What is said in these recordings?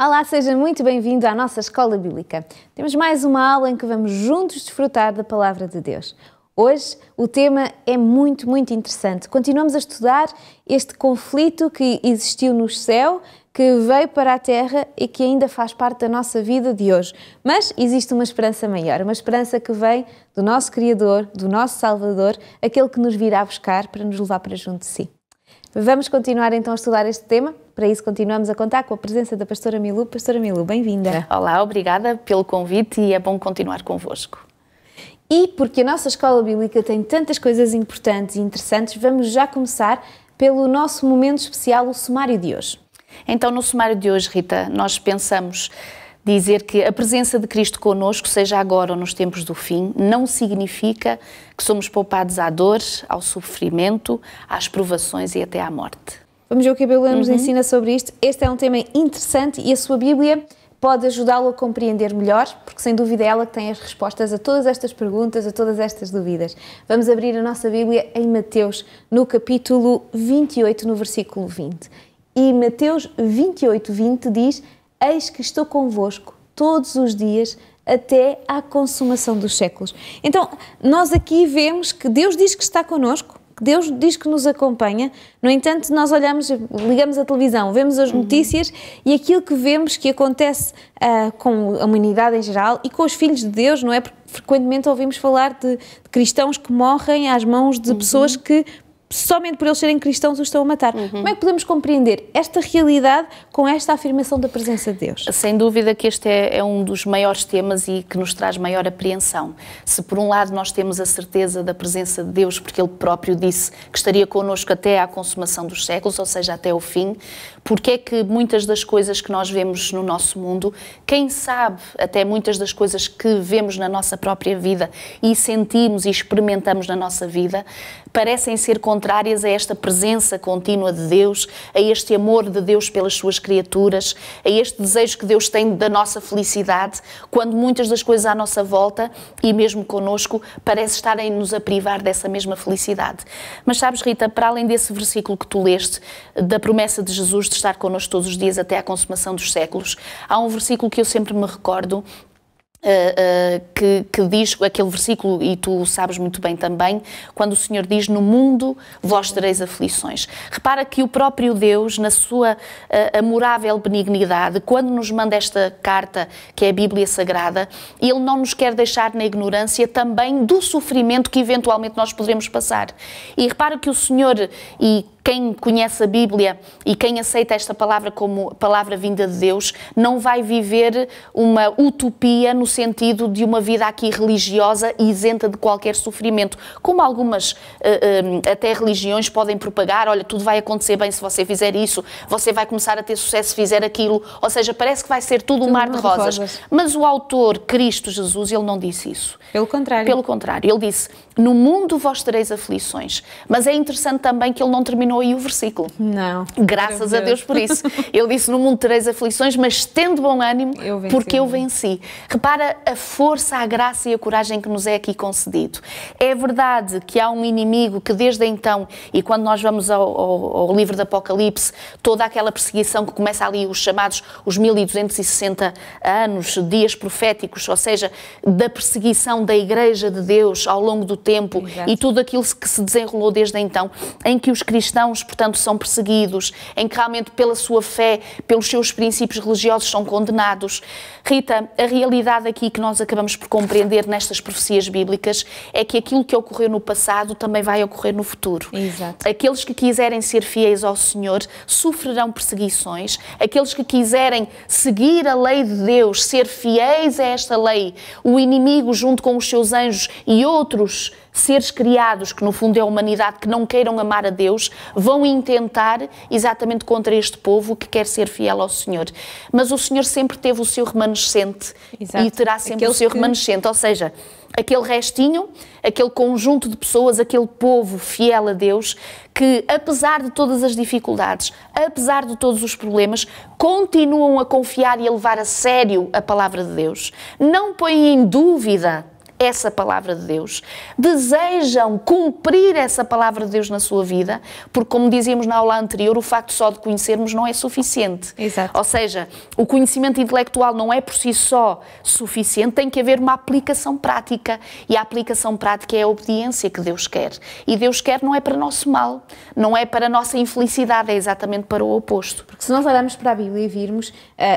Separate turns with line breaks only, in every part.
Olá, seja muito bem-vindo à nossa Escola Bíblica. Temos mais uma aula em que vamos juntos desfrutar da Palavra de Deus. Hoje o tema é muito interessante. Continuamos a estudar este conflito que existiu no céu, que veio para a Terra e que ainda faz parte da nossa vida de hoje. Mas existe uma esperança maior, uma esperança que vem do nosso Criador, do nosso Salvador, aquele que nos virá buscar para nos levar para junto de si. Vamos continuar então a estudar este tema. Para isso continuamos a contar com a presença da Pastora Milu. Pastora Milu, bem-vinda.
Olá, obrigada pelo convite e é bom continuar convosco.
E porque a nossa Escola Bíblica tem tantas coisas importantes e interessantes, vamos já começar pelo nosso momento especial, o sumário de hoje.
Então, no sumário de hoje, Rita, nós pensamos dizer que a presença de Cristo connosco, seja agora ou nos tempos do fim, não significa que somos poupados à dor, ao sofrimento, às provações e até à morte.
Vamos ver o que a Bíblia nos ensina sobre isto. Este é um tema interessante e a sua Bíblia pode ajudá-lo a compreender melhor, porque sem dúvida é ela que tem as respostas a todas estas perguntas, a todas estas dúvidas. Vamos abrir a nossa Bíblia em Mateus, no capítulo 28, no versículo 20. E Mateus 28, 20 diz: Eis que estou convosco todos os dias até à consumação dos séculos. Então, nós aqui vemos que Deus diz que está connosco, que Deus diz que nos acompanha. No entanto, nós olhamos, ligamos a televisão, vemos as notícias e aquilo que vemos que acontece com a humanidade em geral e com os filhos de Deus, não é? Porque frequentemente ouvimos falar de cristãos que morrem às mãos de pessoas que somente por eles serem cristãos os estão a matar. Como é que podemos compreender esta realidade com esta afirmação da presença de Deus?
Sem dúvida que este é um dos maiores temas e que nos traz maior apreensão. Se por um lado nós temos a certeza da presença de Deus, porque Ele próprio disse que estaria connosco até à consumação dos séculos, ou seja, até o fim, porque é que muitas das coisas que nós vemos no nosso mundo, quem sabe até muitas das coisas que vemos na nossa própria vida e sentimos e experimentamos na nossa vida, parecem ser contrárias a esta presença contínua de Deus, a este amor de Deus pelas suas criaturas, a este desejo que Deus tem da nossa felicidade, quando muitas das coisas à nossa volta e mesmo connosco parece estarem-nos a privar dessa mesma felicidade. Mas sabes, Rita, para além desse versículo que tu leste, da promessa de Jesus de estar connosco todos os dias até à consumação dos séculos, há um versículo que eu sempre me recordo, que diz aquele versículo, e tu sabes muito bem também, quando o Senhor diz: no mundo vós tereis aflições. Repara que o próprio Deus, na sua amorável benignidade, quando nos manda esta carta, que é a Bíblia Sagrada, Ele não nos quer deixar na ignorância também do sofrimento que eventualmente nós poderemos passar. E repara que o Senhor, e quem conhece a Bíblia e quem aceita esta palavra como palavra vinda de Deus, não vai viver uma utopia no sentido de uma vida aqui religiosa e isenta de qualquer sofrimento, como algumas até religiões podem propagar. Olha, tudo vai acontecer bem se você fizer isso, você vai começar a ter sucesso se fizer aquilo, ou seja, parece que vai ser tudo um mar de rosas. Mas o autor, Cristo Jesus, ele não disse isso.
Pelo contrário.
Pelo contrário, ele disse: no mundo vós tereis aflições. Mas é interessante também que ele não terminou aí o versículo.
Não.
Graças a Deus por isso. Ele disse: no mundo tereis aflições, mas tende bom ânimo, porque eu venci. Repara a força, a graça e a coragem que nos é aqui concedido. É verdade que há um inimigo que desde então, e quando nós vamos ao livro do Apocalipse, toda aquela perseguição que começa ali, os chamados os 1260 anos, dias proféticos, ou seja, da perseguição da Igreja de Deus ao longo do tempo. Exato. E tudo aquilo que se desenrolou desde então, em que os cristãos, portanto, são perseguidos, em que realmente pela sua fé, pelos seus princípios religiosos são condenados. Rita, a realidade aqui que nós acabamos por compreender nestas profecias bíblicas é que aquilo que ocorreu no passado também vai ocorrer no futuro.
Exato.
Aqueles que quiserem ser fiéis ao Senhor sofrerão perseguições. Aqueles que quiserem seguir a lei de Deus, ser fiéis a esta lei, o inimigo junto com os seus anjos e outros seres criados, que no fundo é a humanidade, que não queiram amar a Deus, vão intentar exatamente contra este povo que quer ser fiel ao Senhor. Mas o Senhor sempre teve o seu remanescente. Exato. E terá sempre aqueles o seu remanescente, ou seja, aquele restinho, aquele conjunto de pessoas, aquele povo fiel a Deus, que apesar de todas as dificuldades, apesar de todos os problemas, continuam a confiar e a levar a sério a palavra de Deus. Não põem em dúvida essa palavra de Deus, desejam cumprir essa palavra de Deus na sua vida, porque, como dizíamos na aula anterior, o facto só de conhecermos não é suficiente.
Exato.
Ou seja, o conhecimento intelectual não é por si só suficiente, tem que haver uma aplicação prática, e a aplicação prática é a obediência que Deus quer. E Deus quer não é para nosso mal, não é para a nossa infelicidade, é exatamente para o oposto.
Porque se nós olharmos para a Bíblia e virmos,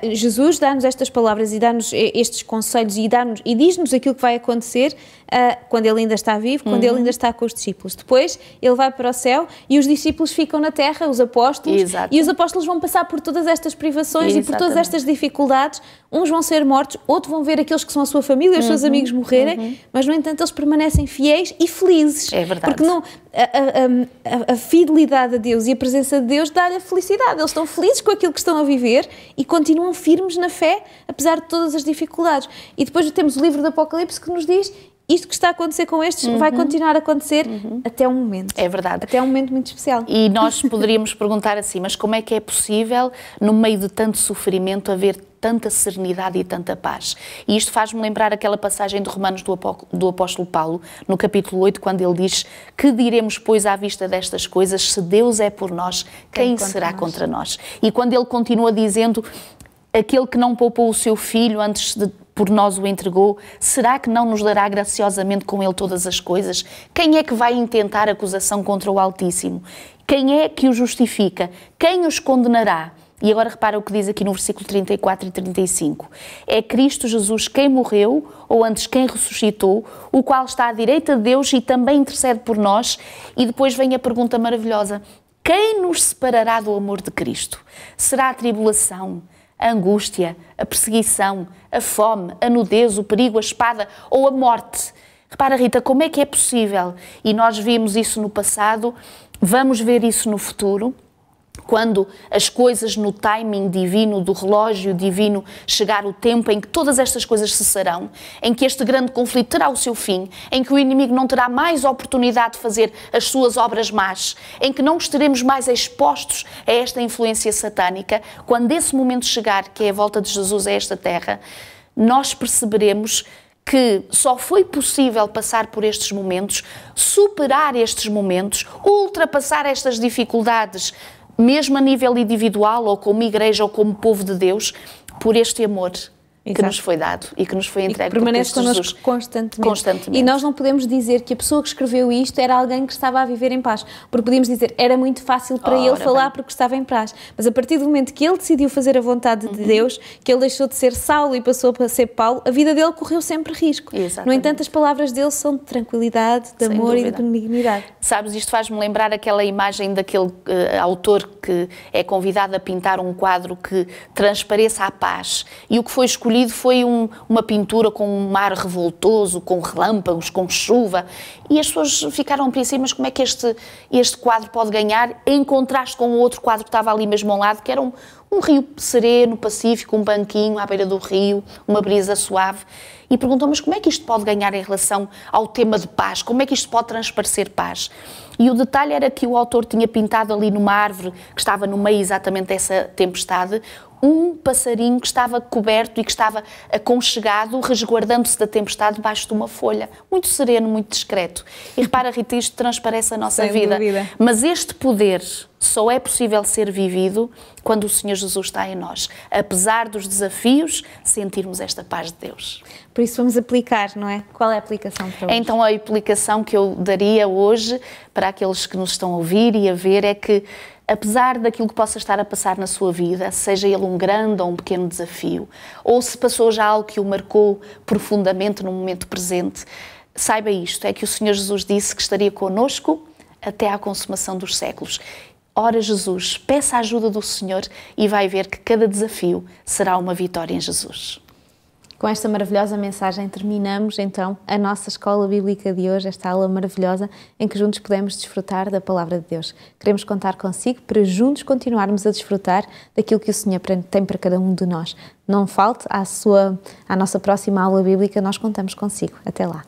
Jesus dá-nos estas palavras e dá-nos estes conselhos e diz-nos aquilo que vai acontecer quando ele ainda está vivo, quando ele ainda está com os discípulos. Depois ele vai para o céu e os discípulos ficam na terra, os apóstolos,
Exato.
e os apóstolos vão passar por todas estas privações e por todas estas dificuldades. Uns vão ser mortos, outros vão ver aqueles que são a sua família, os seus amigos morrerem, mas no entanto eles permanecem fiéis e felizes.
É verdade.
Porque não, a fidelidade a Deus e a presença de Deus dá-lhe a felicidade. Eles estão felizes com aquilo que estão a viver e continuam firmes na fé, apesar de todas as dificuldades. E depois temos o livro do Apocalipse que nos diz: isto que está a acontecer com estes vai continuar a acontecer até um momento.
É verdade.
Até um momento muito especial.
E nós poderíamos perguntar assim, mas como é que é possível, no meio de tanto sofrimento, haver tanta serenidade e tanta paz? E isto faz-me lembrar aquela passagem de Romanos do apóstolo Paulo, no capítulo 8, quando ele diz: que diremos, pois, à vista destas coisas, se Deus é por nós, quem será contra nós? E quando ele continua dizendo: aquele que não poupou o seu filho antes de por nós o entregou, será que não nos dará graciosamente com ele todas as coisas? Quem é que vai intentar acusação contra o Altíssimo? Quem é que o justifica? Quem os condenará? E agora repara o que diz aqui no versículo 34 e 35. É Cristo Jesus quem morreu, ou antes quem ressuscitou, o qual está à direita de Deus e também intercede por nós. E depois vem a pergunta maravilhosa: quem nos separará do amor de Cristo? Será a tribulação, a angústia, a perseguição, a fome, a nudez, o perigo, a espada ou a morte? Repara, Rita, como é que é possível? E nós vimos isso no passado, vamos ver isso no futuro, quando as coisas no timing divino, do relógio divino, chegar o tempo em que todas estas coisas cessarão, em que este grande conflito terá o seu fim, em que o inimigo não terá mais oportunidade de fazer as suas obras más, em que não estaremos mais expostos a esta influência satânica, quando esse momento chegar, que é a volta de Jesus a esta terra, nós perceberemos que só foi possível passar por estes momentos, superar estes momentos, ultrapassar estas dificuldades, mesmo a nível individual, ou como igreja, ou como povo de Deus, por este amor que nos foi dado e que nos foi entregue por
permanece
Cristo Jesus
constantemente. E nós não podemos dizer que a pessoa que escreveu isto era alguém que estava a viver em paz, porque podíamos dizer era muito fácil para ele falar porque estava em paz, mas a partir do momento que ele decidiu fazer a vontade de Deus, que ele deixou de ser Saulo e passou a ser Paulo, a vida dele correu sempre risco.
Exatamente.
No entanto, as palavras dele são de tranquilidade, de amor e de benignidade.
Sabes, isto faz-me lembrar aquela imagem daquele autor que é convidado a pintar um quadro que transpareça a paz, e o que foi escolhido foi uma pintura com um mar revoltoso, com relâmpagos, com chuva, e as pessoas ficaram apreensivas, mas como é que este quadro pode ganhar, em contraste com o outro quadro que estava ali mesmo ao lado, que era um rio sereno, pacífico, um banquinho à beira do rio, uma brisa suave, e perguntou, mas como é que isto pode ganhar em relação ao tema de paz? Como é que isto pode transparecer paz? E o detalhe era que o autor tinha pintado ali numa árvore, que estava no meio exatamente dessa tempestade, um passarinho que estava coberto e que estava aconchegado, resguardando-se da tempestade debaixo de uma folha. Muito sereno, muito discreto. E repara, Rita, isto transparece a nossa vida. Mas este poder só é possível ser vivido quando o Senhor Jesus está em nós. Apesar dos desafios, sentirmos esta paz de Deus.
Por isso vamos aplicar, não é? Qual é a aplicação para hoje?
Então a aplicação que eu daria hoje para aqueles que nos estão a ouvir e a ver é que, apesar daquilo que possa estar a passar na sua vida, seja ele um grande ou um pequeno desafio, ou se passou já algo que o marcou profundamente no momento presente, saiba isto, é que o Senhor Jesus disse que estaria connosco até à consumação dos séculos. Ora, Jesus, peça a ajuda do Senhor e vai ver que cada desafio será uma vitória em Jesus.
Com esta maravilhosa mensagem terminamos então a nossa escola bíblica de hoje, esta aula maravilhosa em que juntos podemos desfrutar da Palavra de Deus. Queremos contar consigo para juntos continuarmos a desfrutar daquilo que o Senhor tem para cada um de nós. Não falte à nossa próxima aula bíblica, nós contamos consigo. Até lá.